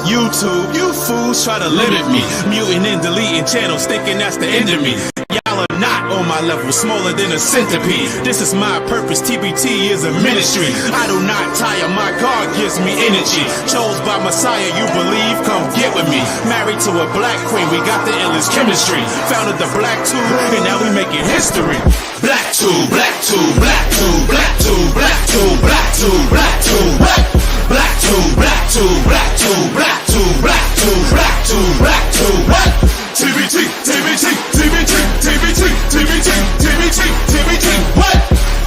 YouTube, you fools try to limit me, muting and deleting channels, thinking that's the end of me. Y'all are not on my level, smaller than a centipede. This is my purpose, TBT is a ministry. I do not tire, my God gives me energy. Chose by Messiah, you believe, come get with me. Married to a black queen, we got the illest chemistry. Founded the black tube, and now we making history. Black tube, black tube, black tube, black tube, black tube, black tube, black tube, what? Black tube, black tube, black tube, black tube, black tube, black tube, black tube, what? TBT, TBT, TBT, TBT, TBT, TBT, TBT, what?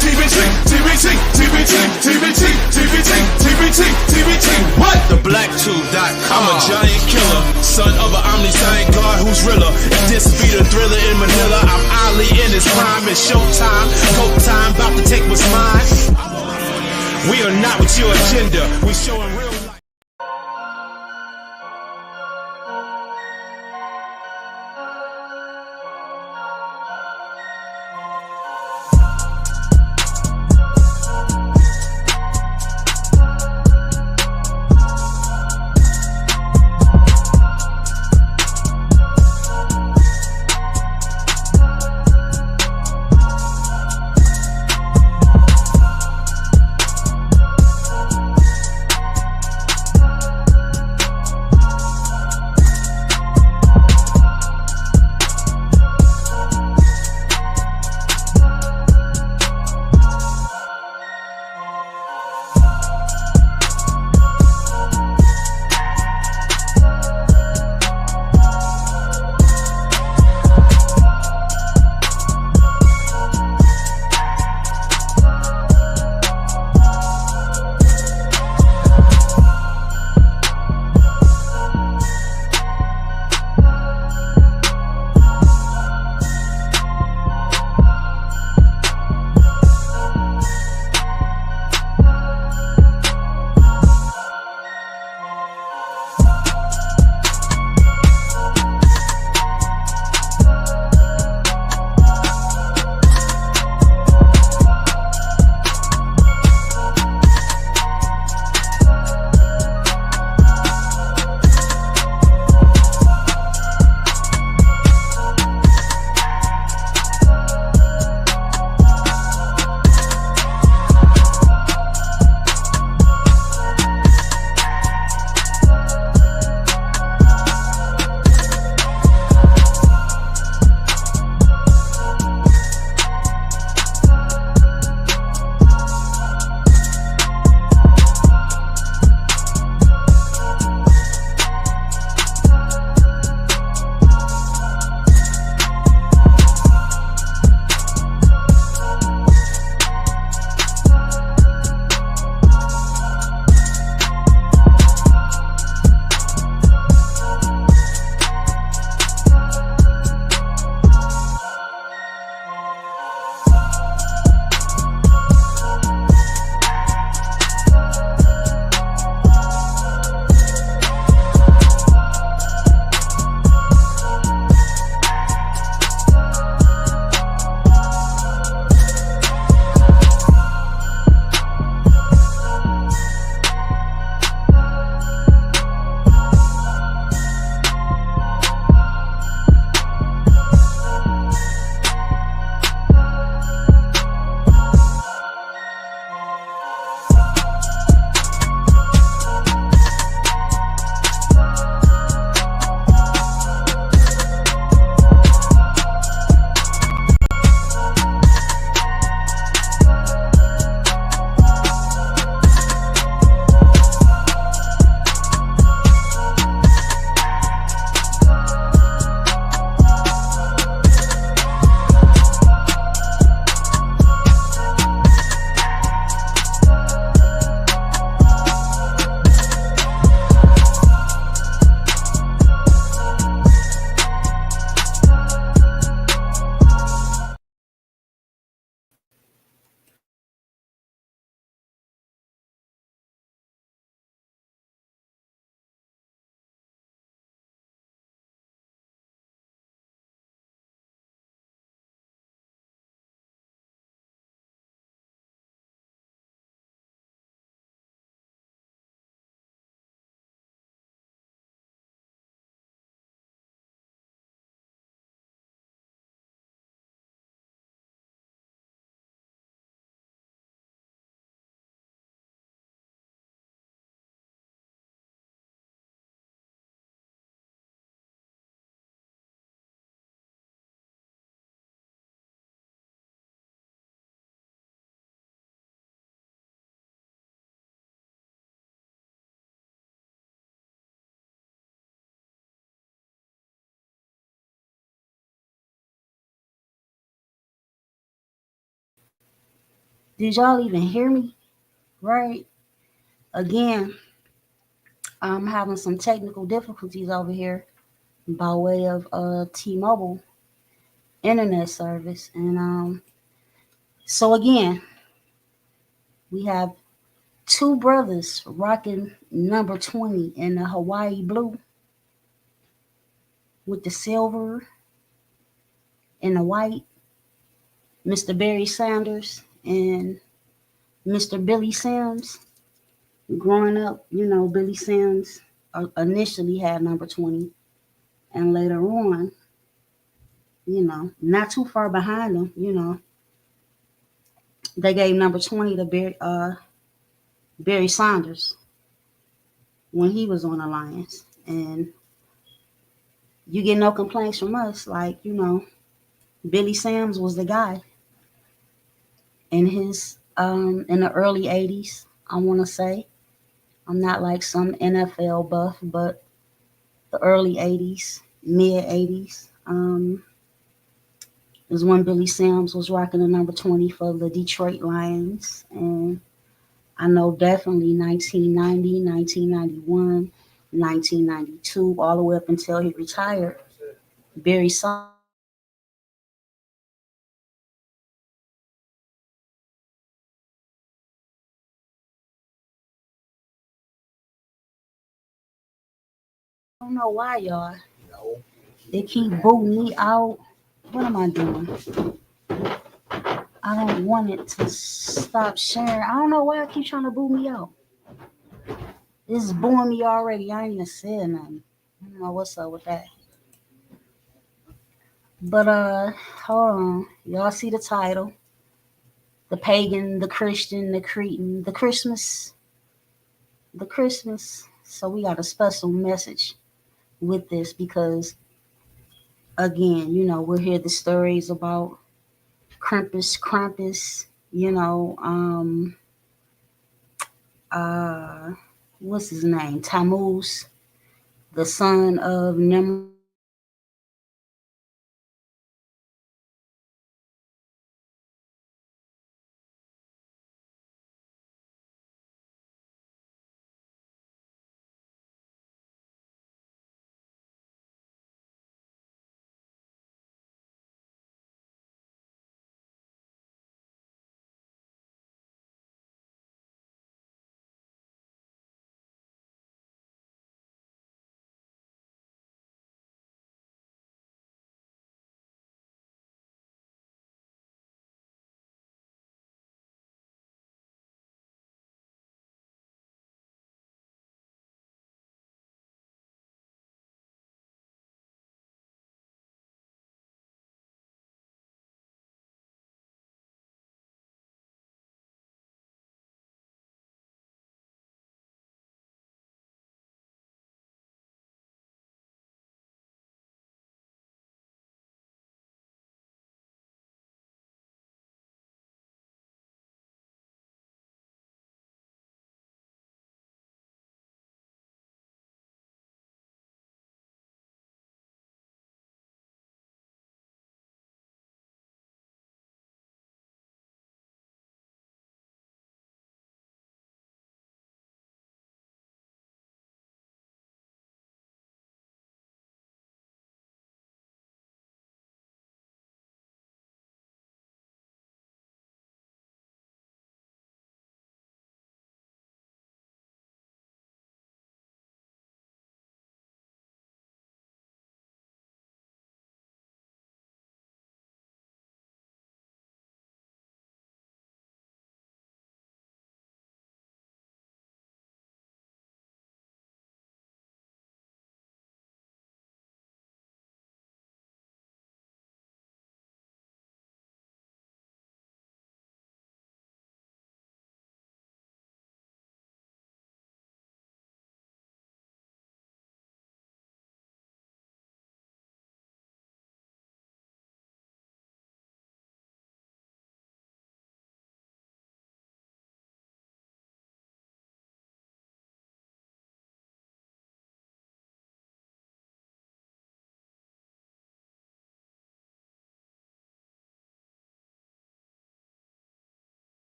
TBT, TBT, TBT, TBT, TBT, TBT, TBT, what? TheBlackTube.com. I'm a giant killer, son of an omniscient God who's realer. If this be the thriller in Manila, I'm Ali in his prime. It's showtime, coke time, about to take what's mine. We are not with your agenda, we showing real life. Did y'all even hear me? Right? Again, I'm having some technical difficulties over here by way of T-Mobile internet service. And so again, we have two brothers rocking number 20 in the Hawaii blue with the silver and the white, Mr. Barry Sanders and Mr. Billy Sims. Growing up, Billy Sims initially had number 20, and later on, not too far behind him, they gave number 20 to Barry Sanders when he was on the Lions. And you get no complaints from us. Like, Billy Sims was the guy in the early 80s, I want to say. I'm not like some NFL buff, but the early 80s, mid 80s, is when Billy Sims was rocking the number 20 for the Detroit Lions. And I know definitely 1990, 1991, 1992, all the way up until he retired. Barry Sanders was rocking number 20 for the Detroit Lions. I don't know why y'all. They keep booting me out. What am I doing? I don't want it to stop sharing. I don't know why I keep trying to boot me out. This is booing me already. I ain't even said nothing. I don't know what's up with that. But hold on. Y'all see the title. The pagan, the Christian, the Cretin, the Christmas. The Christmas. So we got a special message with this because again, we're here the stories about Krampus, uh what's his name? Tammuz, the son of Nimrod,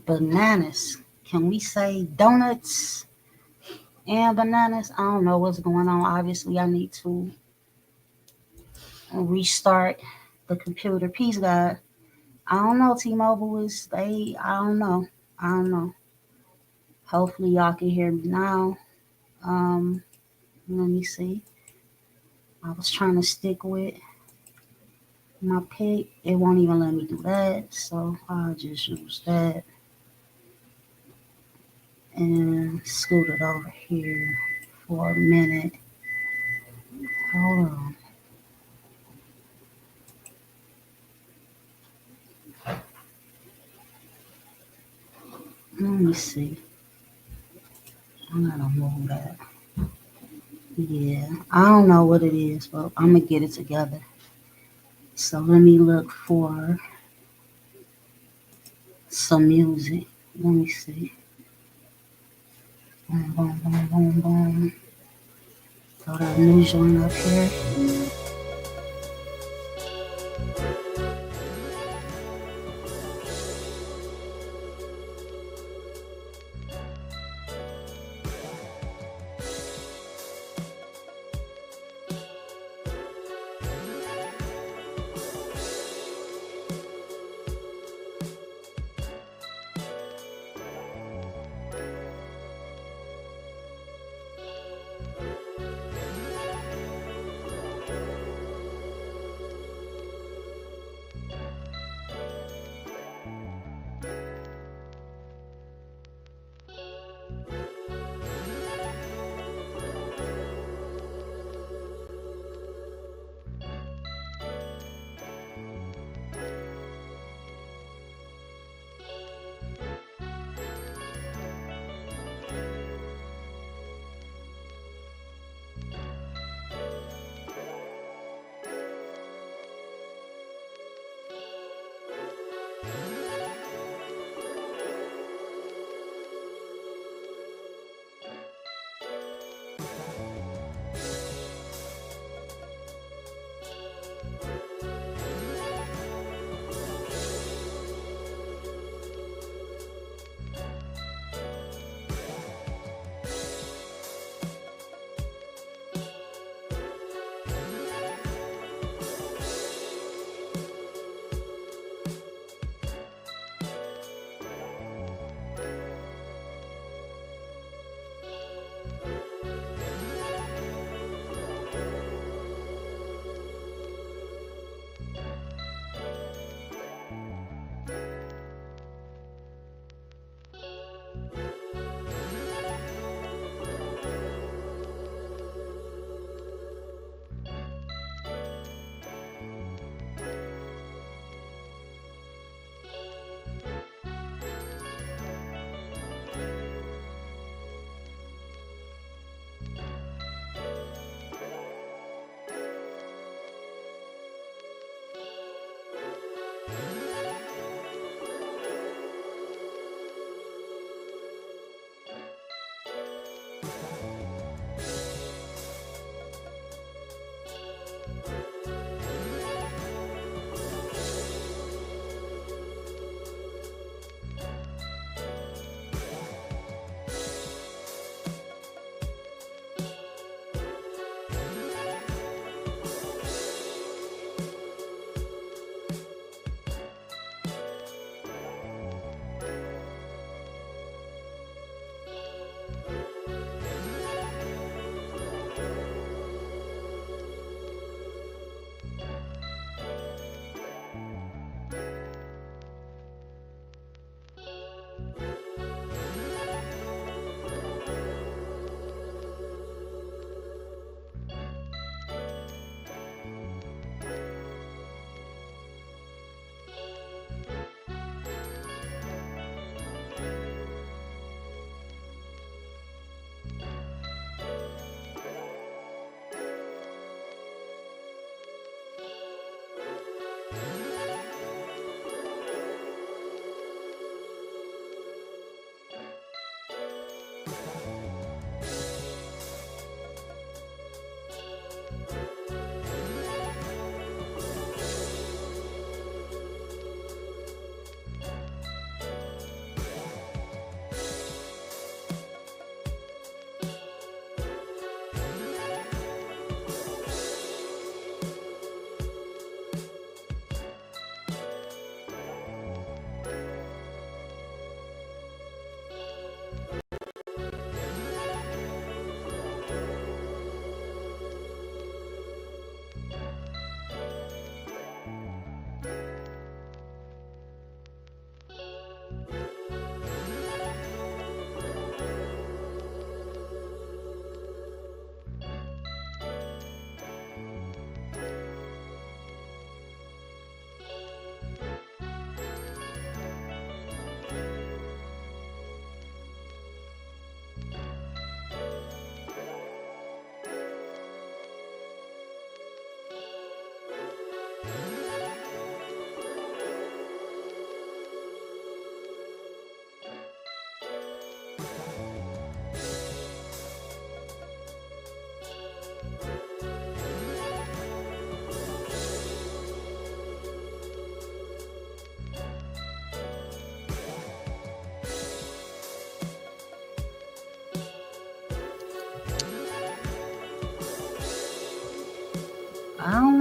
Bananas. Can we say donuts and bananas? I don't know what's going on. Obviously, I need to restart the computer. Peace, God. I don't know. T-Mobile is they. I don't know. I don't know. Hopefully, y'all can hear me now. Um, Let me see. I was trying to stick with my pick. It won't even let me do that, so I'll just use that and scoot it over here for a minute. Hold on. Let me see. I'm gonna move that. Yeah, I don't know what it is, but I'm gonna get it together. So let me look for some music. Let me see. Boom, boom, boom, boom, boom. Throw that new joint up here.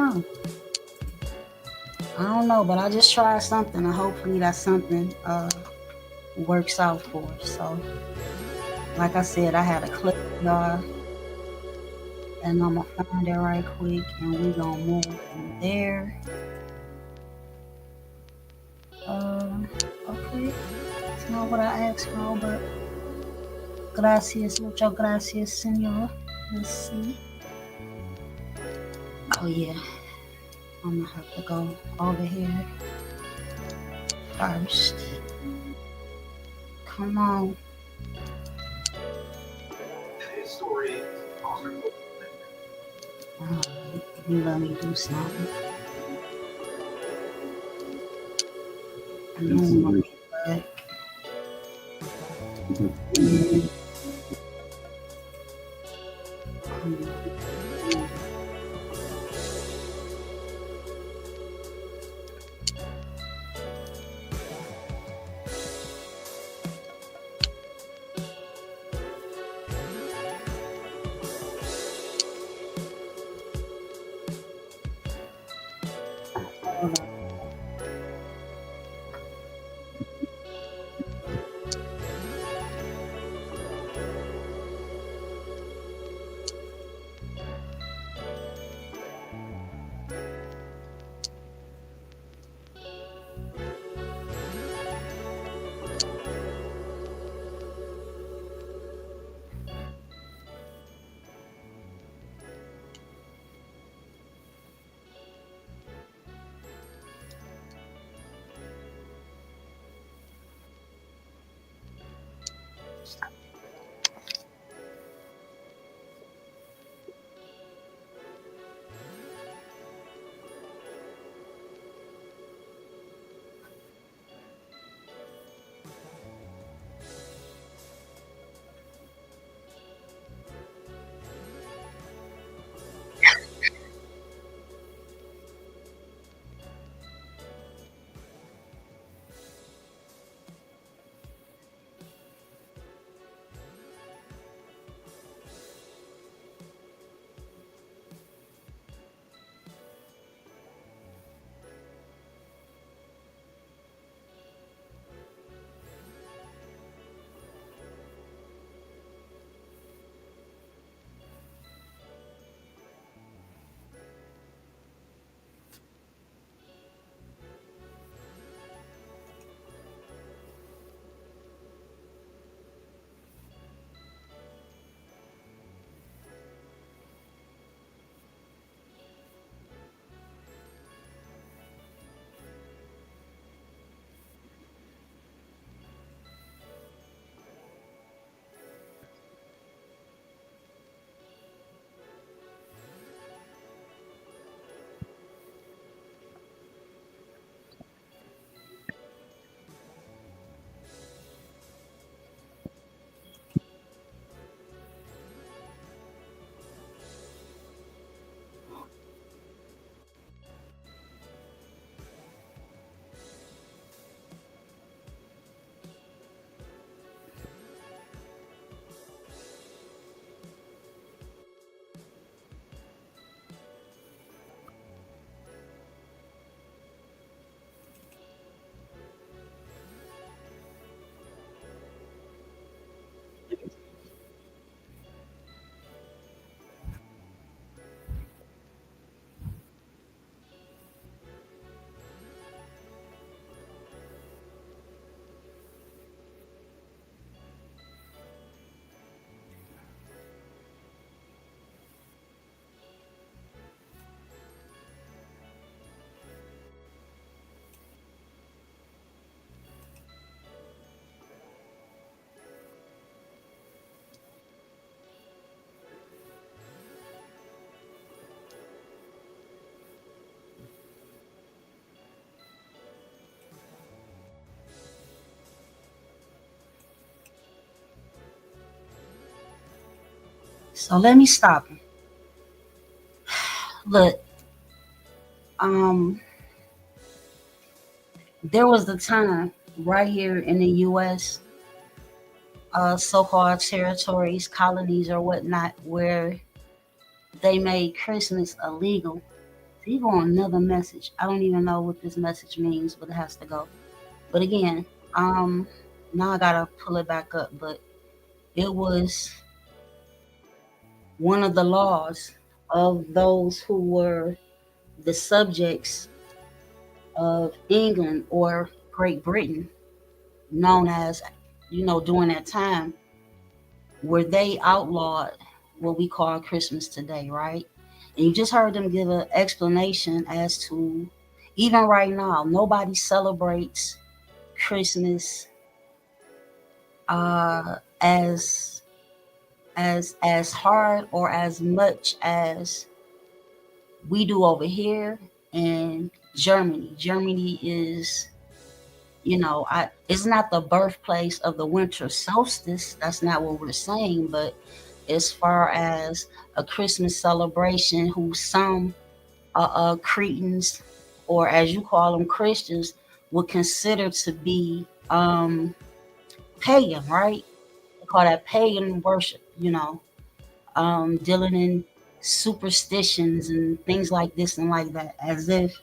know. I don't know, but I just tried something, and hopefully that something works out for us. So, like I said, I had a clip, y'all, and I'm gonna find it right quick, and we gonna move from there. Uh, okay, it's not what I asked for, but gracias, muchas gracias, senor. Let's see. Oh yeah, I'm gonna have to go over here first. Come on. His story also You let me do something. Back. So let me stop him. Look, um, there was the time right here in the U.S., so-called territories, colonies, or whatnot, where they made Christmas illegal. you go on another message. I don't even know what this message means, but it has to go. But again, now I gotta pull it back up. But it was one of the laws of those who were the subjects of England or Great Britain, known as, during that time, where they outlawed what we call Christmas today, right? And you just heard them give an explanation as to, even right now, nobody celebrates Christmas as hard or as much as we do over here in Germany. Germany is, it's not the birthplace of the winter solstice. That's not what we're saying. But as far as a Christmas celebration, who some Cretans, or as you call them, Christians, would consider to be pagan, right? They call that pagan worship, dealing in superstitions and things like this and like that, as if,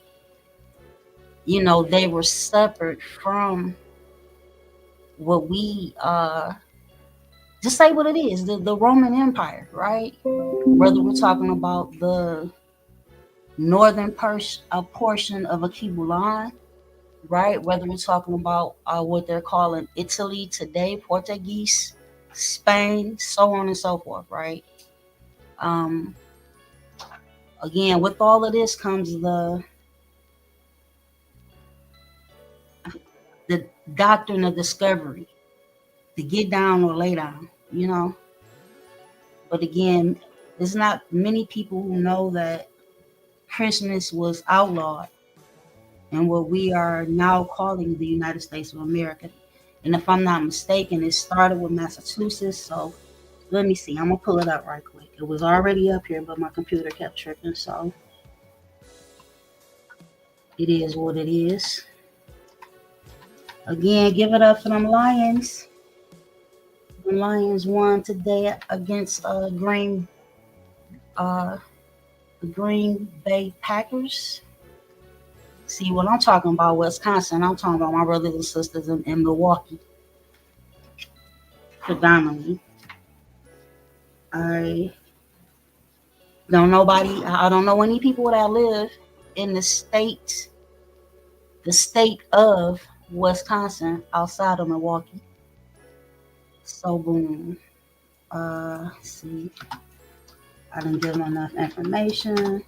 they were separate from what we just say what it is, the Roman Empire, right? Whether we're talking about the northern portion of Akibulan, right? Whether we're talking about what they're calling Italy today, Portuguese, Spain, so on and so forth, right? Again, with all of this comes the doctrine of discovery, to get down or lay down, But again, there's not many people who know that Christmas was outlawed in what we are now calling the United States of America. And if I'm not mistaken, it started with Massachusetts. So let me see. I'm going to pull it up right quick. It was already up here, but my computer kept tripping. So it is what it is. Again, give it up for them Lions. The Lions won today against the Green Bay Packers. See what I'm talking about, Wisconsin. I'm talking about my brothers and sisters in Milwaukee, predominantly. I don't know any people that live in the state of Wisconsin outside of Milwaukee. So boom. See, I didn't give them enough information.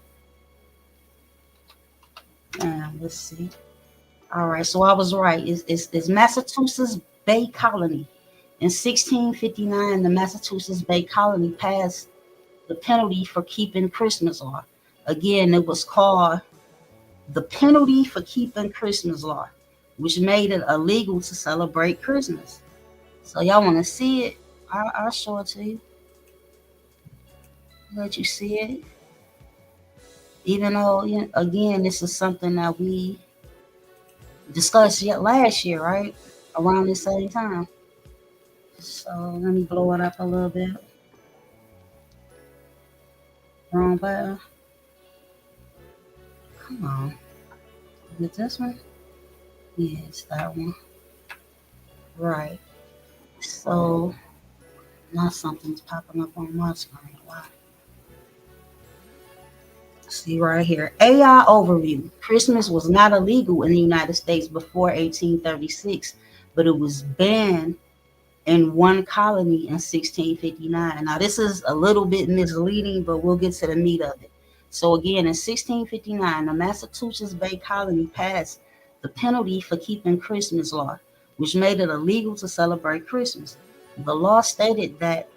And let's see. All right, so I was right. It's Massachusetts Bay Colony. In 1659, the Massachusetts Bay Colony passed the penalty for keeping Christmas law. Again, it was called the penalty for keeping Christmas law, which made it illegal to celebrate Christmas. So y'all want to see it? I'll show it to you. Let you see it. Even though, again, this is something that we discussed last year, right? Around the same time. So let me blow it up a little bit. Wrong button. Come on. Is it this one? Yeah, it's that one. Right. So now something's popping up on my screen. Why? See right here. AI overview. Christmas was not illegal in the United States before 1836, but it was banned in one colony in 1659. Now, this is a little bit misleading, but we'll get to the meat of it. So again, in 1659, the Massachusetts Bay Colony passed the penalty for keeping Christmas law, which made it illegal to celebrate Christmas. The law stated that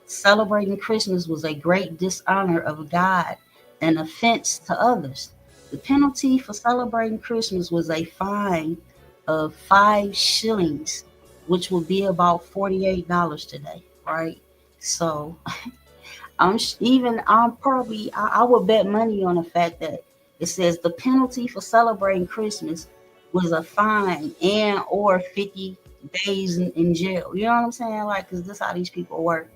celebrating Christmas was a great dishonor of God, an offense to others. The penalty for celebrating Christmas was a fine of 5 shillings, which would be about $48 today, right? So I would bet money on the fact that it says the penalty for celebrating Christmas was a fine and or 50 days in jail. You know what I'm saying? Like, because this is how these people work.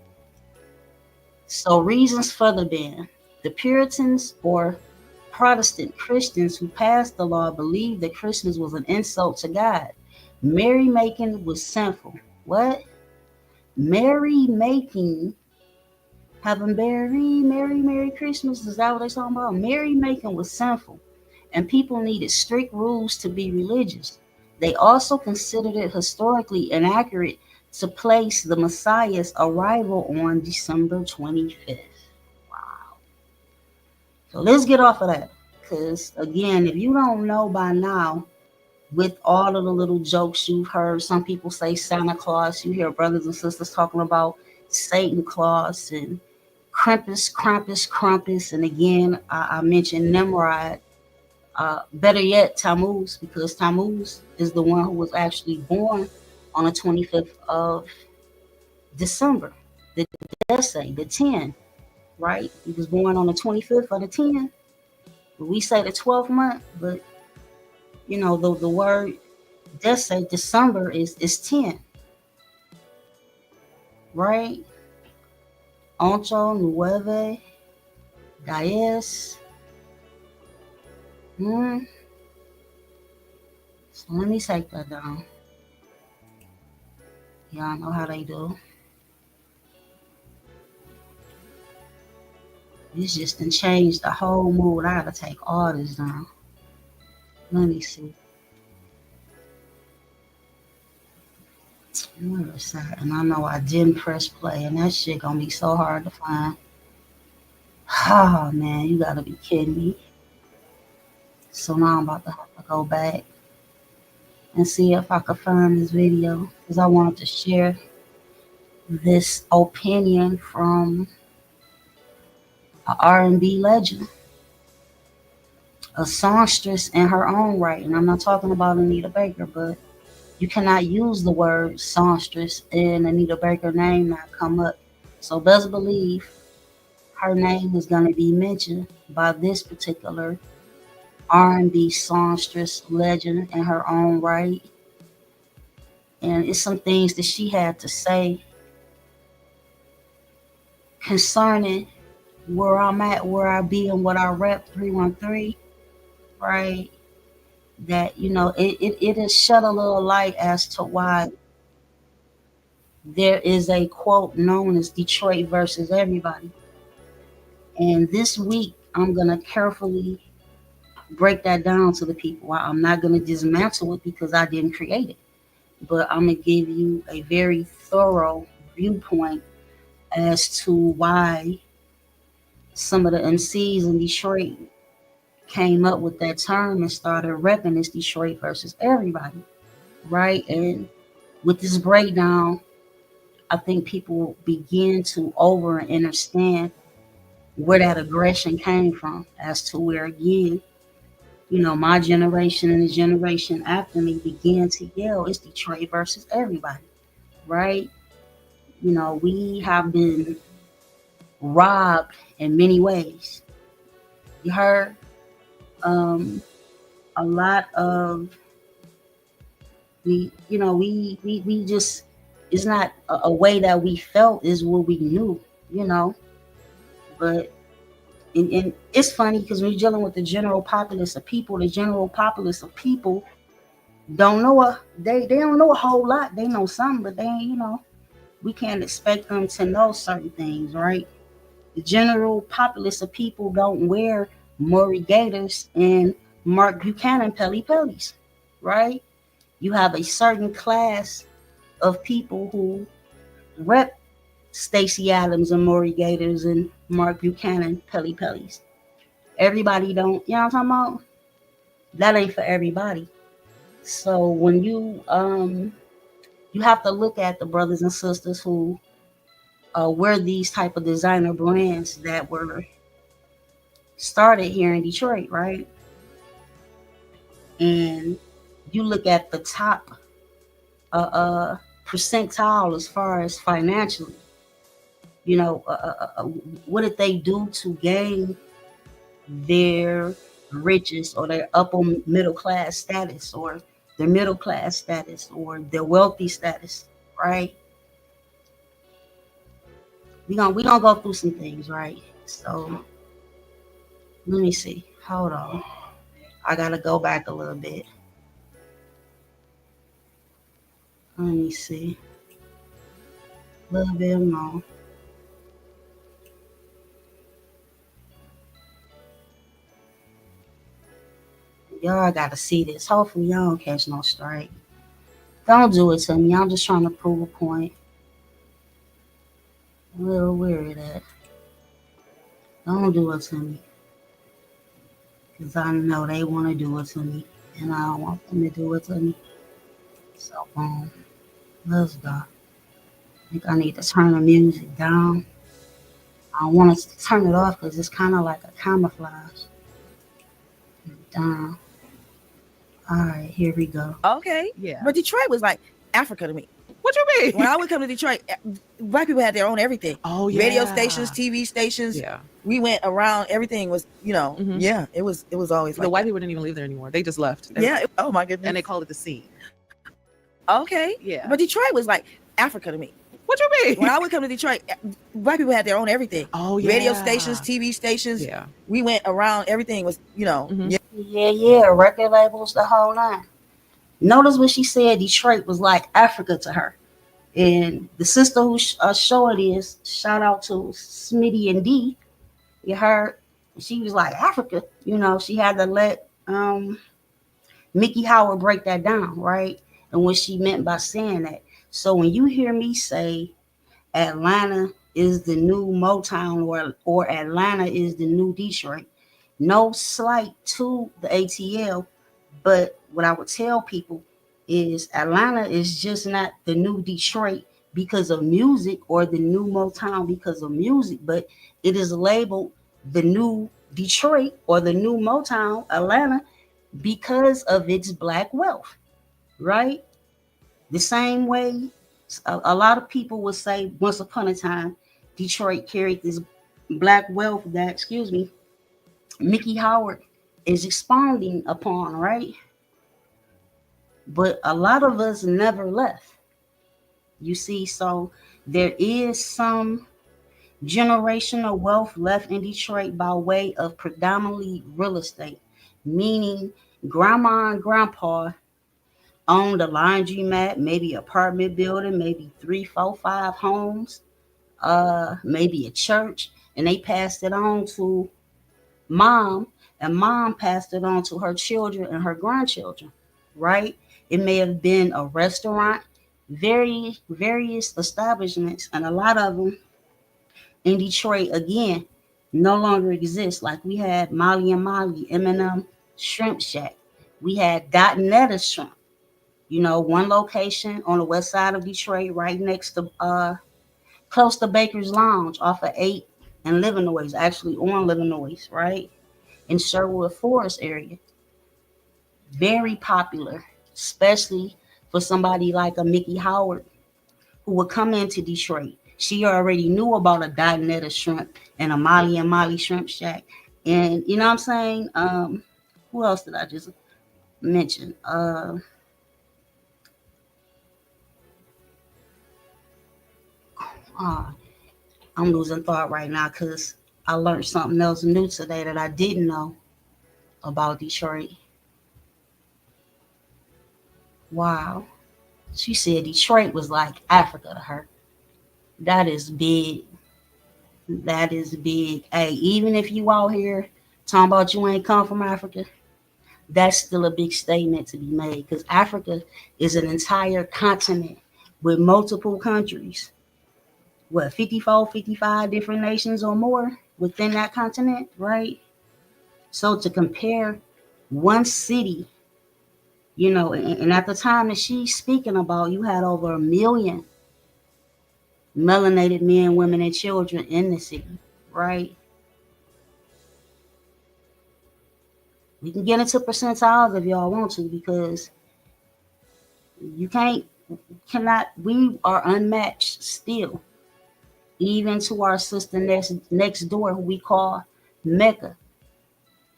So reasons for the ban. The Puritans or Protestant Christians who passed the law believed that Christmas was an insult to God. Merrymaking was sinful. What? Merrymaking, having Merry Christmas. Is that what they're talking about? Merrymaking was sinful, and people needed strict rules to be religious. They also considered it historically inaccurate to place the Messiah's arrival on December 25th. Wow. So let's get off of that. Because, again, if you don't know by now, with all of the little jokes you've heard, some people say Santa Claus. You hear brothers and sisters talking about Satan Claus and Krampus. And again, I mentioned Nimrod. Better yet, Tammuz, because Tammuz is the one who was actually born on the 25th of December. The say the 10, right? He was born on the 25th of the 10. We say the 12th month, but you know the word say December is 10, right? Ocho Nueve Diez. So let me take that down. Y'all know how they do. This just done changed the whole mood. I gotta take all this down. Let me see. Where is that? And I know I didn't press play, and that shit gonna be so hard to find. Oh man, you gotta be kidding me. So now I'm about to have to go back and see if I can find this video, because I wanted to share this opinion from an R&B legend, a songstress in her own right. And I'm not talking about Anita Baker, but you cannot use the word songstress and Anita Baker name not come up. So best believe her name is going to be mentioned by this particular R&B songstress legend in her own right. And it's some things that she had to say concerning where I'm at, where I be, and what I rep 313, right? That, you know, it has shed a little light as to why there is a quote known as Detroit versus everybody. And this week, I'm going to carefully break that down to the people. I'm not going to dismantle it because I didn't create it, but I'm going to give you a very thorough viewpoint as to why some of the MCs in Detroit came up with that term and started repping this Detroit versus everybody, right? And with this breakdown, I think people will begin to over and understand where that aggression came from, as to where, again, you know, my generation and the generation after me began to yell, it's Detroit versus everybody, right? You know, we have been robbed in many ways. You heard? A lot of we just, it's not a way that we felt, is what we knew, you know. But and it's funny because when you're dealing with the general populace of people, don't know they don't know a whole lot. They know something, but they, you know, we can't expect them to know certain things, right? The general populace of people don't wear Maury Gators and Mark Buchanan Pellies, right? You have a certain class of people who rep Stacey Adams and Maury Gators and Mark Buchanan Pellies. Everybody don't, you know what I'm talking about? That ain't for everybody. So when you have to look at the brothers and sisters who wear these type of designer brands that were started here in Detroit, right? And you look at the top percentile as far as financially, you know, what did they do to gain their riches or their upper middle class status or their middle class status or their wealthy status, right? We gonna go through some things, right? So let me see. Hold on. I gotta go back a little bit. Let me see. A little bit more. Y'all gotta see this. Hopefully y'all don't catch no strike. Don't do it to me. I'm just trying to prove a point. A little weird at. Don't do it to me. Because I know they want to do it to me. And I don't want them to do it to me. So, let's go. I think I need to turn the music down. I don't want to turn it off because it's kind of like a camouflage. Down. All right, here we go. Okay. Yeah. But Detroit was like Africa to me. What you mean? When I would come to Detroit, black people had their own everything. Oh yeah. Radio stations, TV stations. Yeah. We went around. Everything was, Mhm. yeah. It was always The like white that. people didn't even live there anymore. They just left. Yeah. Oh my goodness. And they call it the scene. Okay. Yeah. But Detroit was like Africa to me. What you mean? When I would come to Detroit, black people had their own everything. Oh yeah. Radio stations, TV stations. Yeah. We went around. Everything was, Mhm. yeah. Yeah, record labels, the whole nine. Notice what she said. Detroit was like Africa to her. And the sister who show it is, shout out to Smitty and D. You heard? She was like Africa. She had to let Mickey Howard break that down, right? And what she meant by saying that. So when you hear me say Atlanta is the new Motown or Atlanta is the new Detroit, no slight to the ATL, but what I would tell people is Atlanta is just not the new Detroit because of music or the new Motown because of music, but it is labeled the new Detroit or the new Motown Atlanta because of its black wealth, right? The same way a lot of people would say once upon a time, Detroit carried this black wealth that, Mickey Howard is expounding upon, right? But a lot of us never left. You see, so there is some generational wealth left in Detroit by way of predominantly real estate, meaning grandma and grandpa owned a laundromat, maybe apartment building, maybe 3, 4, 5 homes, maybe a church, and they passed it on to mom, and mom passed it on to her children and her grandchildren, right? It may have been a restaurant, various establishments, and a lot of them in Detroit, again, no longer exist. Like we had Molly and Molly, M&M Shrimp Shack. We had Dotnetta Shrimp. One location on the west side of Detroit, right next to, close to Baker's Lounge off of 8 and Livernois, actually on Livernois, right? In Sherwood Forest area. Very popular, especially for somebody like a Mickey Howard who would come into Detroit. She already knew about a Dotnetta Shrimp and a Molly and Molly Shrimp Shack. And you know what I'm saying? Who else did I just mention? I'm losing thought right now because I learned something else new today that I didn't know about Detroit. Wow. She said Detroit was like Africa to her. That is big. That is big. Hey, even if you out here talking about you ain't come from Africa, that's still a big statement to be made because Africa is an entire continent with multiple countries. What, 54, 55 different nations or more within that continent, right? So to compare one city, and at the time that she's speaking about, you had over 1 million melanated men, women, and children in the city, right? We can get into percentiles if y'all want to, because we are unmatched still. Even to our sister next door, who we call Mecca,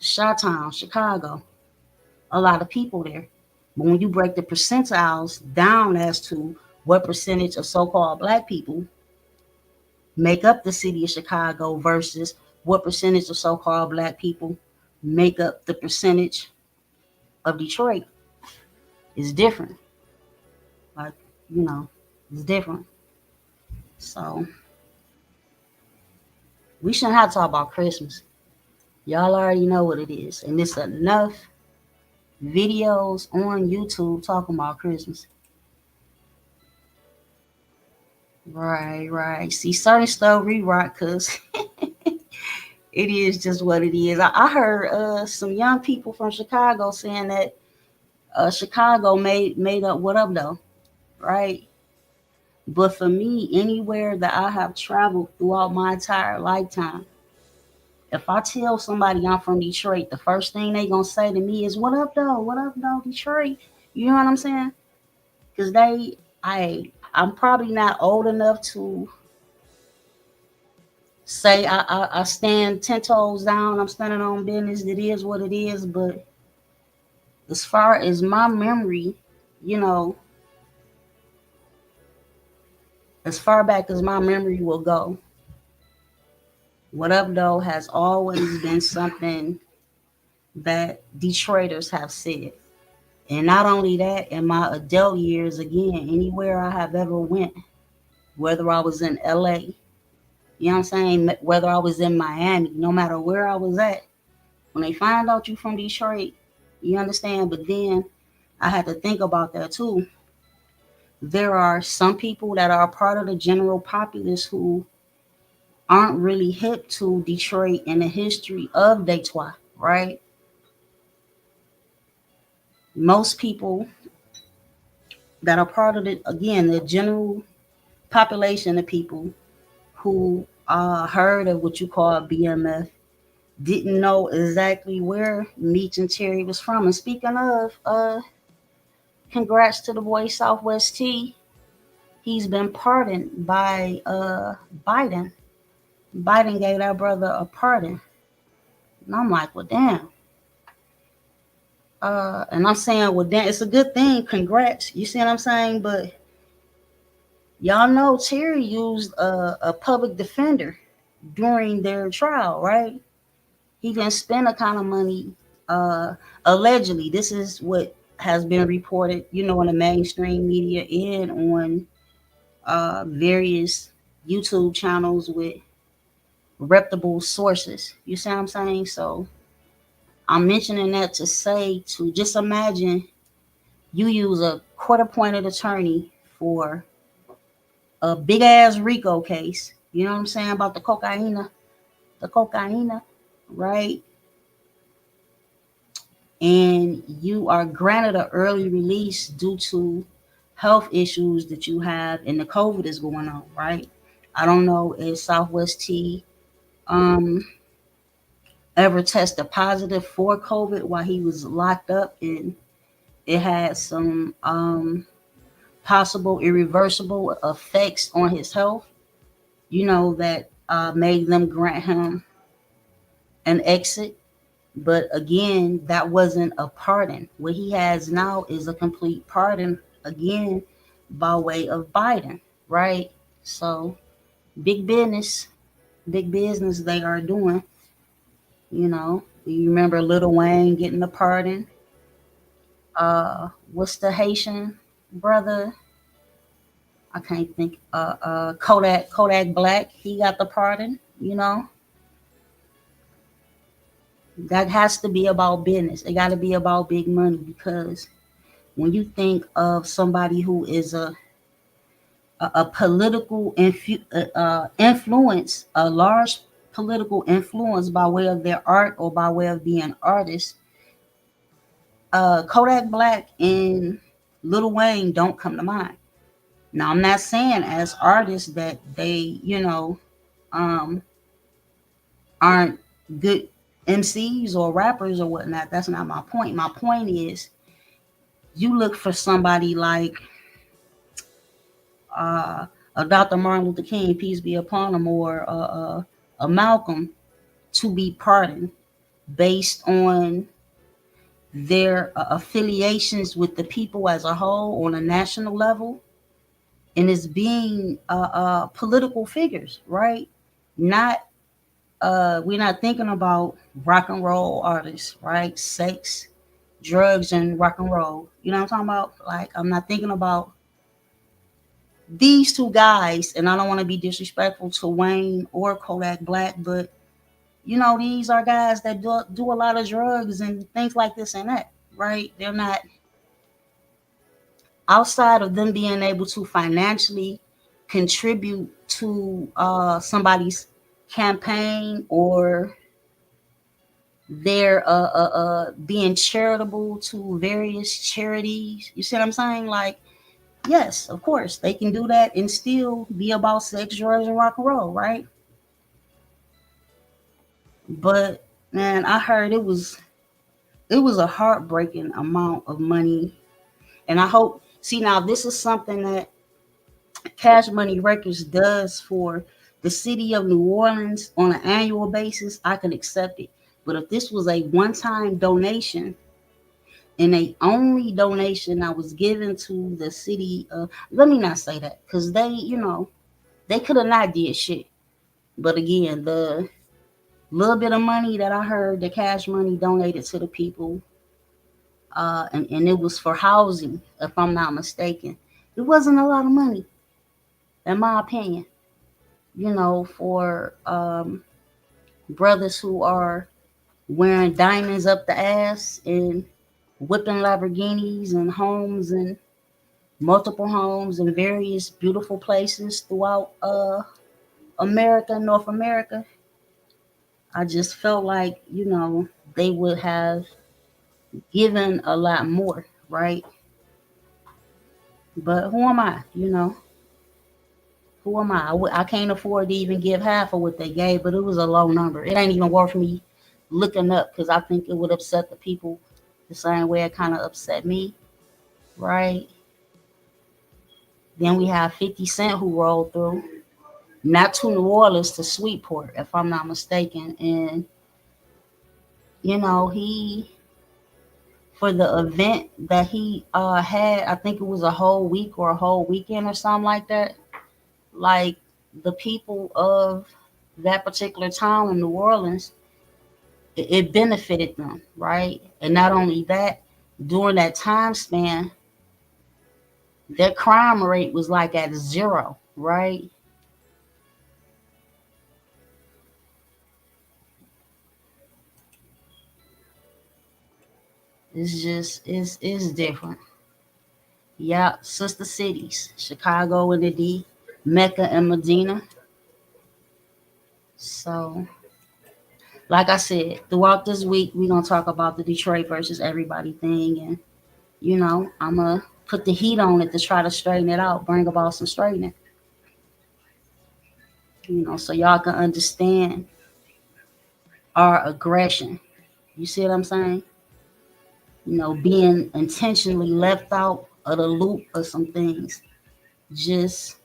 Chi-Town, Chicago. A lot of people there. But when you break the percentiles down as to what percentage of so-called black people make up the city of Chicago versus what percentage of so-called black people make up the percentage of Detroit is different. Like, it's different. So we shouldn't have to talk about Christmas. Y'all already know what it is. And it's enough videos on YouTube talking about Christmas. Right. See, certain stuff rewrite because it is just what it is. I heard some young people from Chicago saying that Chicago made up what up though, right? But for me, anywhere that I have traveled throughout my entire lifetime, if I tell somebody I'm from Detroit, the first thing they gonna say to me is "What up though? What up though, Detroit?" You know what I'm saying? Because I'm probably not old enough to say I stand 10 toes down. I'm standing on business. It is what it is. But as far as my memory, as far back as my memory will go, what up though has always been something that Detroiters have said. And not only that, in my adult years, again, anywhere I have ever went, whether I was in LA, you know what I'm saying, whether I was in Miami, no matter where I was at, when they find out you from Detroit, you understand? But then I had to think about that too. There are some people that are a part of the general populace who aren't really hip to Detroit and the history of Dey-Twah, right? Most people that are part of it, again, the general population of people who heard of what you call BMF didn't know exactly where Meech and Terry was from. And speaking of, congrats to the boy Southwest T. He's been pardoned by Biden. Biden gave that brother a pardon. And I'm like, well, damn. And I'm saying, well, damn, it's a good thing. Congrats. You see what I'm saying? But y'all know Terry used a public defender during their trial, right? He didn't spend a kind of money. Allegedly, this is what has been reported, in the mainstream media and on various YouTube channels with reputable sources. You see what I'm saying? So I'm mentioning that to say, to just imagine you use a court-appointed attorney for a big ass RICO case. You know what I'm saying about the cocaine, right? And you are granted an early release due to health issues that you have, and the COVID is going on, right? I don't know if Southwest T ever tested positive for COVID while he was locked up, and it had some possible irreversible effects on his health, that made them grant him an exit. But again, that wasn't a pardon. What he has now is a complete pardon, again, by way of Biden, right? So big business they are doing. You remember Lil Wayne getting the pardon? What's the Haitian brother? I can't think. Kodak Black, he got the pardon. That has to be about business. It got to be about big money, because when you think of somebody who is a political influence, a large political influence by way of their art or by way of being artists, Kodak Black and Lil Wayne don't come to mind. Now, I'm not saying as artists that they, aren't good MCs or rappers or whatnot. That's not my point. My point is, you look for somebody like a Dr. Martin Luther King, peace be upon him, or a Malcolm, to be pardoned based on their affiliations with the people as a whole on a national level, and as being political figures, right? Not we're not thinking about rock and roll artists, right? Sex, drugs, and rock and roll. You know what I'm talking about? Like, I'm not thinking about these two guys, and I don't want to be disrespectful to Wayne or Kodak Black, but these are guys that do a lot of drugs and things like this and that, right? They're not outside of them being able to financially contribute to somebody's campaign, or they're being charitable to various charities. You see what I'm saying? Like, yes, of course, they can do that and still be about sex, drugs, and rock and roll, right? But man, I heard it was a heartbreaking amount of money, and I hope. See, now this is something that Cash Money Records does for the city of New Orleans on an annual basis. I can accept it, but if this was a one-time donation and a only donation that was given to the city, let me not say that, because they could have not did shit. But again, the little bit of money that I heard the Cash Money donated to the people, and it was for housing, if I'm not mistaken. It wasn't a lot of money, in my opinion. For brothers who are wearing diamonds up the ass and whipping Lamborghinis and homes and multiple homes in various beautiful places throughout America, North America. I just felt like, they would have given a lot more, right? But who am I? Who am I? I can't afford to even give half of what they gave, but it was a low number. It ain't even worth me looking up, because I think it would upset the people the same way it kind of upset me, right? Then we have 50 Cent who rolled through, not to New Orleans, to Sweetport, if I'm not mistaken. And, he, for the event that he had, I think it was a whole week or a whole weekend or something like that. Like, the people of that particular town in New Orleans, it benefited them, right? And not only that, during that time span, their crime rate was like at zero, right? It's different. Yeah, sister cities, Chicago and the D, Mecca and Medina. So, like I said, throughout this week, we're gonna talk about the Detroit versus everybody thing, and I'm gonna put the heat on it to try to straighten it out, bring about some straightening, so y'all can understand our aggression. You see what I'm saying? Being intentionally left out of the loop of some things, just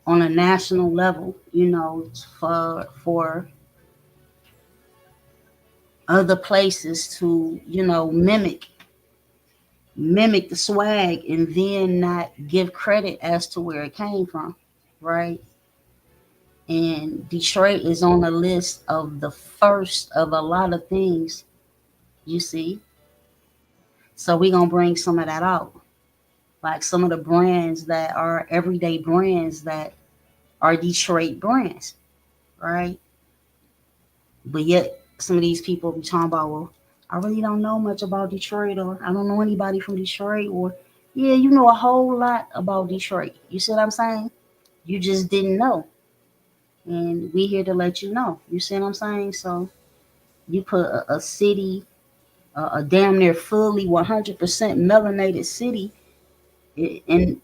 on a national level, for other places to, mimic the swag and then not give credit as to where it came from, right? And Detroit is on the list of the first of a lot of things, you see. So we're gonna bring some of that out. Like some of the brands that are everyday brands that are Detroit brands, right? But yet some of these people be talking about, well, I really don't know much about Detroit, or I don't know anybody from Detroit, or yeah, you know a whole lot about Detroit. You see what I'm saying? You just didn't know. And we here to let you know. You see what I'm saying? So you put a city, a damn near fully 100% melanated city, and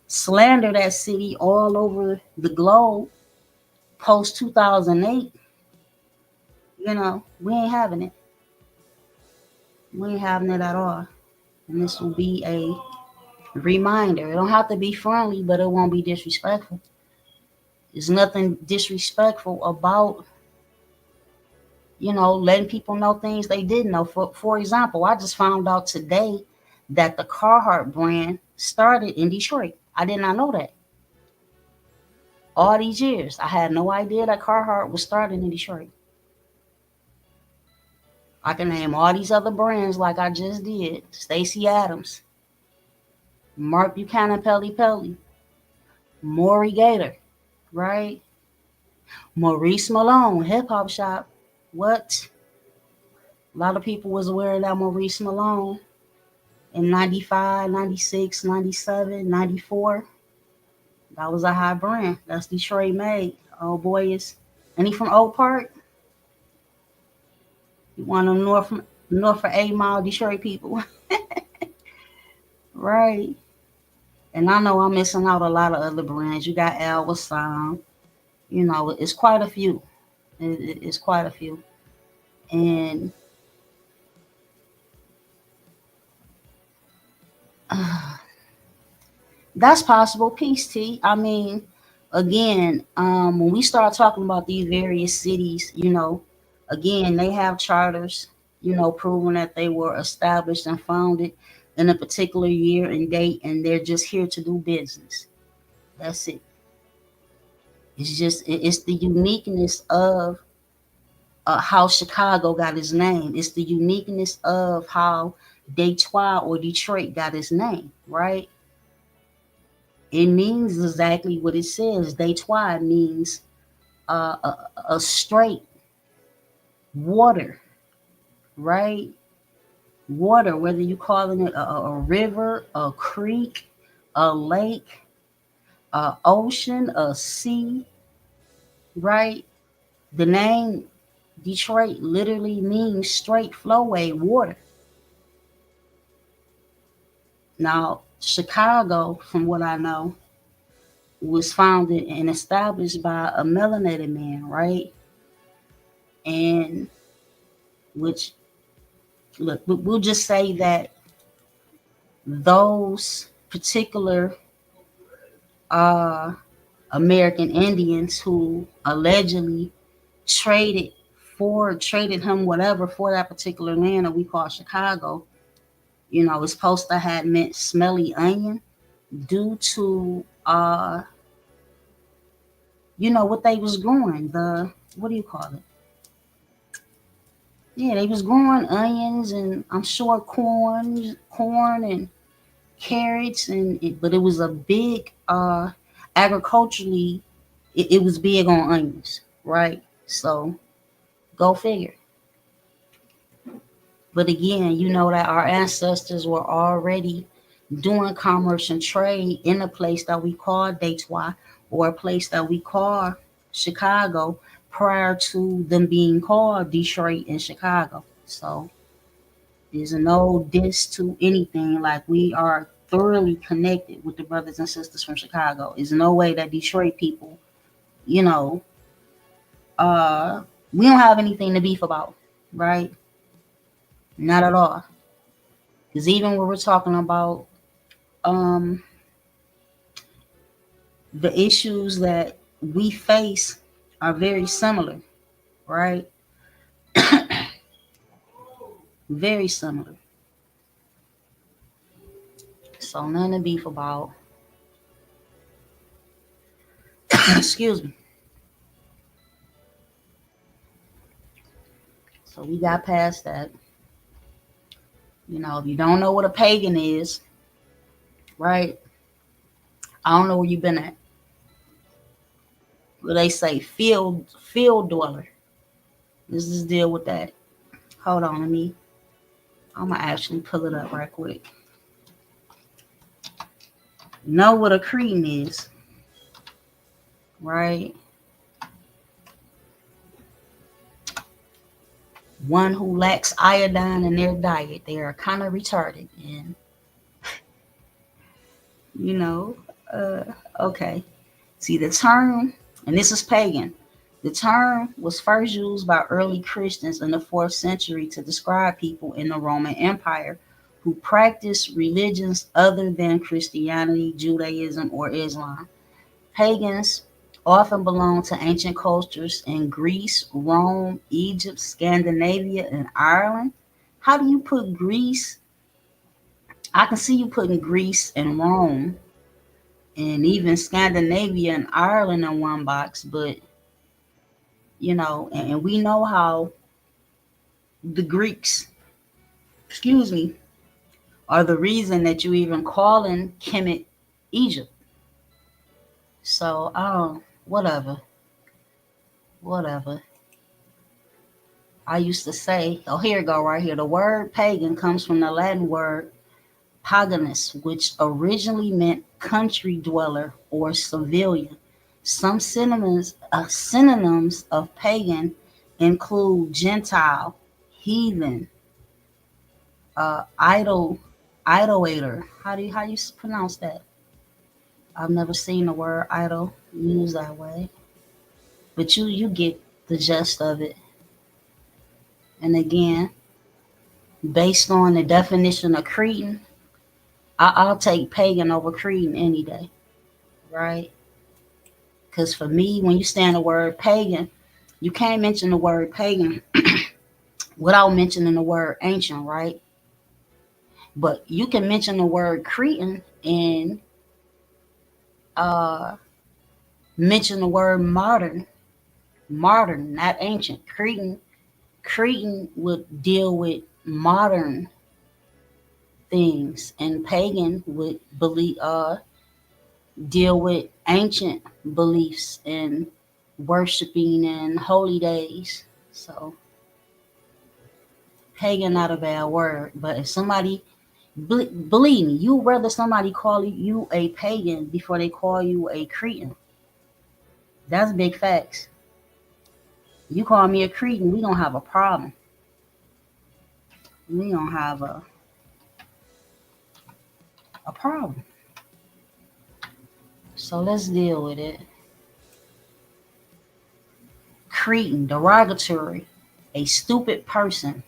slander that city all over the globe post 2008. We ain't having it. We ain't having it at all. And this will be a reminder. It don't have to be friendly, but it won't be disrespectful. There's nothing disrespectful about, letting people know things they didn't know. For example, I just found out today that the Carhartt brand started in Detroit. I did not know that. All these years, I had no idea that Carhartt was starting in Detroit. I can name all these other brands like I just did. Stacey Adams, Mark Buchanan Pelly Pelly, Maury Gator, right? Maurice Malone, Hip Hop Shop. What? A lot of people was aware of that Maurice Malone in 95, 96, 97, 94. That was a high brand. That's Detroit made. Oh boy, is any from Oak Park? You want them north for 8 Mile Detroit people. Right. And I know I'm missing out a lot of other brands. You got Alva Sound. You know, it's quite a few. It's quite a few. And that's possible. Peace, T. I mean, again, when we start talking about these various cities, you know, again, they have charters, you know, proving that they were established and founded in a particular year and date, and they're just here to do business. That's it. It's the uniqueness of how Chicago got its name. It's the uniqueness of how Dey-Twah or Detroit got its name, right? It means exactly what it says. Dey-Twah means a straight water, right? Water, whether you calling it a river, a creek, a lake, a ocean, a sea, right? The name Detroit literally means straight flowway water. Now, Chicago, from what I know, was founded and established by a melanated man, right? And which, look, we'll just say that those particular American Indians who allegedly traded him whatever for that particular land that we call Chicago, you know, it's supposed to have meant smelly onion due to you know what they was growing, the what do you call it? Yeah, they was growing onions and I'm sure corn and carrots but it was a big agriculturally it was big on onions, right? So go figure. But again, you know that our ancestors were already doing commerce and trade in a place that we call Dey-Twah or a place that we call Chicago prior to them being called Detroit and Chicago. So there's no diss to anything. Like we are thoroughly connected with the brothers and sisters from Chicago. There's no way that Detroit people, you know, we don't have anything to beef about, right? Not at all. Because even when we're talking about um, the issues that we face are very similar, right? Very similar. So nothing to beef about. Excuse me. So we got past that. You know, if you don't know what a pagan is, right? I don't know where you've been at. But they say field dweller. Let's just deal with that. Hold on, I'm gonna actually pull it up right quick. Know what a Cretin is, right? One who lacks iodine in their diet. They are kind of retarded, and you know, okay. See the term, and this is pagan. The term was first used by early Christians in the 4th century to describe people in the Roman Empire who practiced religions other than Christianity, Judaism, or Islam. Pagans often belonged to ancient cultures in Greece, Rome, Egypt, Scandinavia, and Ireland. How do you put Greece? I can see you putting Greece and Rome and even Scandinavia and Ireland in one box. But and we know how the Greeks, excuse me, are the reason that you even calling Kemet Egypt. So whatever. I used to say, oh, here you go right here. The word pagan comes from the Latin word paganus, which originally meant country dweller or civilian. Some synonyms of pagan include Gentile, heathen, idolater. How you pronounce that? I've never seen the word idol used that way, but you get the gist of it. And again, based on the definition of Cretan, I'll take pagan over Cretan any day, right? Because for me, when you stand the word pagan, you can't mention the word pagan without mentioning the word ancient, right? But you can mention the word Cretan and uh, mention the word modern, not ancient. Cretan would deal with modern things, and pagan would deal with ancient beliefs and worshiping and holy days. So pagan not a bad word, but if somebody believe me, you rather somebody call you a pagan before they call you a Cretan. That's big facts. You call me a Cretan, we don't have a problem. We don't have a problem. So let's deal with it. Cretin, derogatory, a stupid person,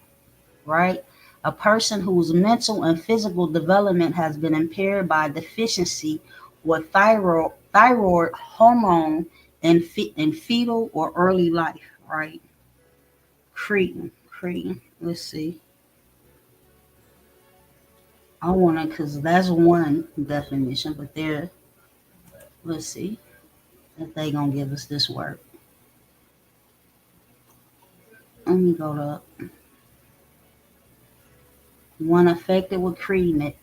right? A person whose mental and physical development has been impaired by deficiency with thyroid hormone in fetal or early life, right? Cretin. Let's see. I want to, because that's one definition, but let's see if they going to give us this word. Let me go to one affected with cretinism,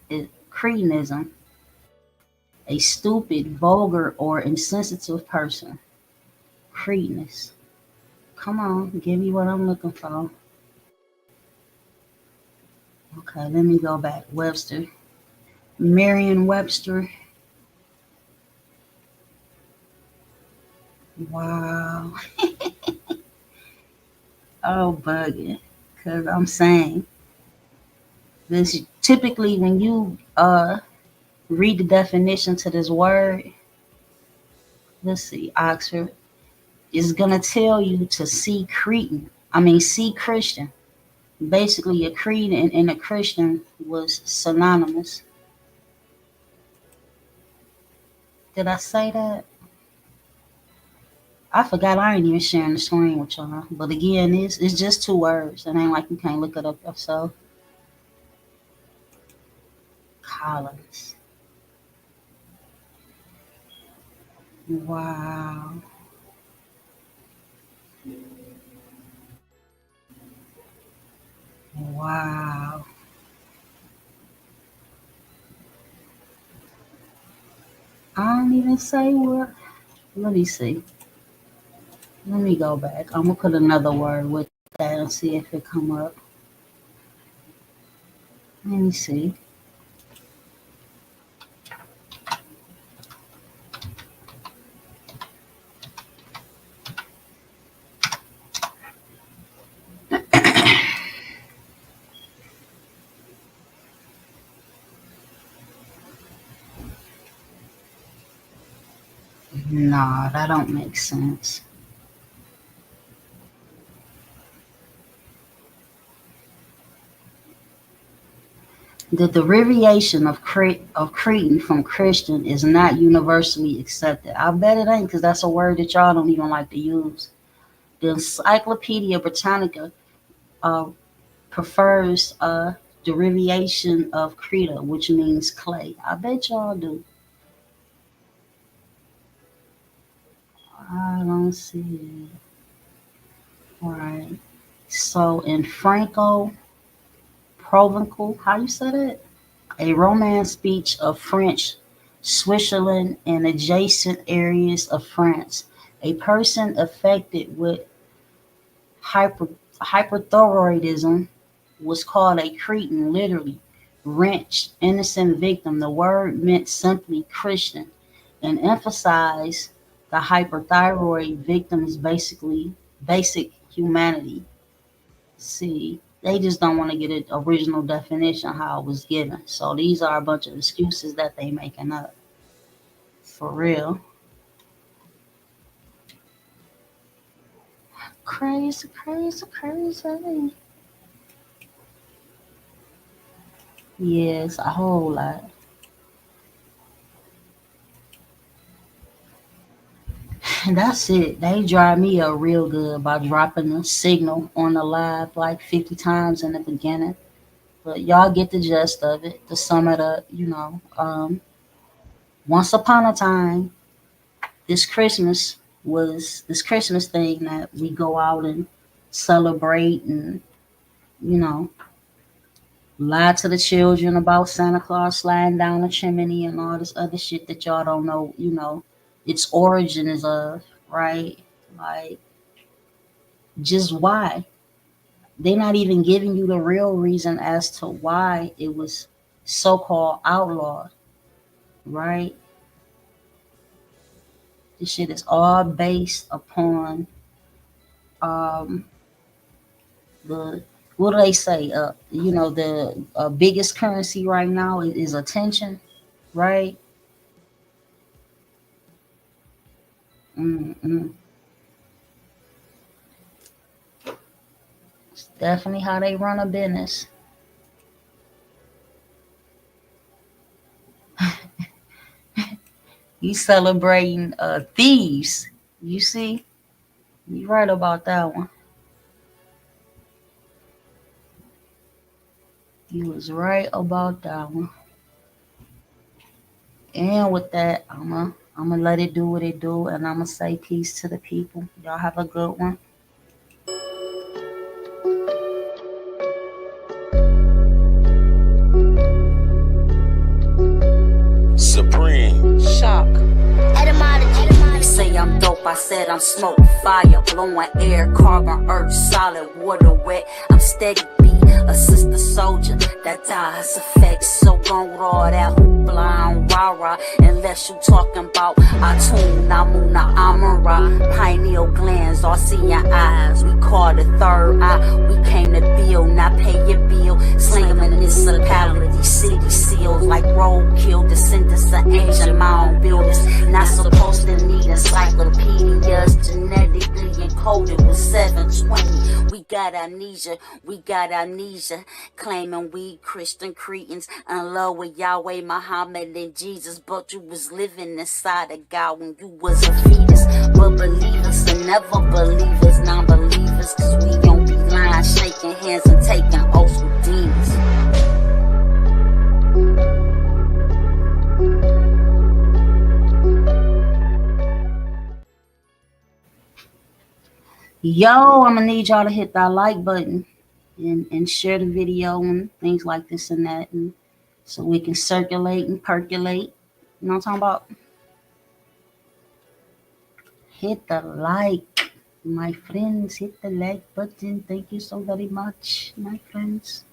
a stupid, vulgar, or insensitive person. Cretinous. Come on, give me what I'm looking for. Okay, let me go back. Webster. Merriam-Webster. Wow. Oh, bugging. Because I'm saying this typically when you read the definition to this word, let's see, Oxford, is going to tell you to see see Christian. Basically, a Cretan and a Christian was synonymous. Did I say that? I forgot I ain't even sharing the screen with y'all. But again, it's just two words. It ain't like you can't look it up yourself. Collins. Wow. Wow. I don't even say what. Let me see. Let me go back. I'm gonna put another word with that and see if it come up. Let me see. Nah, that don't make sense. The derivation of Cretan from Christian is not universally accepted. I bet it ain't, because that's a word that y'all don't even like to use. The Encyclopedia Britannica prefers a derivation of Creta, which means clay. I bet y'all do. I don't see it. Right. So in Franco Provencal, how you said it? A Romance speech of French, Switzerland, and adjacent areas of France. A person affected with hyper, hyperthyroidism was called a Cretin, literally, wretched, innocent victim. The word meant simply Christian and emphasized the hyperthyroid victim's basically basic humanity. See, they just don't want to get an original definition how it was given. So these are a bunch of excuses that they making up. For real. Crazy, crazy, crazy. Yes, a whole lot. And that's it. They drive me up real good by dropping the signal on the live like 50 times in the beginning. But y'all get the gist of it. To sum it up, once upon a time, this Christmas thing that we go out and celebrate and, you know, lie to the children about Santa Claus sliding down the chimney and all this other shit that y'all don't know, its origins of, right? Like, just why? They're not even giving you the real reason as to why it was so called outlawed, right? This shit is all based upon um the what do they say? The biggest currency right now is attention, right? Mm-mm. It's definitely how they run a business. You celebrating thieves. You see? You right about that one. You was right about that one. And with that, I'ma let it do what it do, and I'ma say peace to the people. Y'all have a good one. Supreme. Shock. They say I'm dope, I said I'm smoke, fire, blowing air, carbon, earth, solid, water, wet. I'm steady beat, a sister soldier that dies effects. So gone with all that hoopla and rah-rah, unless you talking about Atun, Namuna, Amara, pineal glands, all see your eyes. We call the third eye, we came to build, not pay your bill. Slang municipality, city seals like roadkill, descendants of ancient mound builders. Not supposed to need encyclopedias, genetically encoded with 720. We got amnesia, claiming we Christian Cretans in love with Yahweh, Muhammad, and Jesus. But you was living inside of God when you was a fetus. But believers and never believers, non-believers, cause we don't be lying, shaking hands and taking oaths with demons. Yo, I'm gonna need y'all to hit that like button and share the video and things like this and that, and so we can circulate and percolate. You know what I'm talking about? Hit the like, my friends. Hit the like button. Thank you so very much, my friends.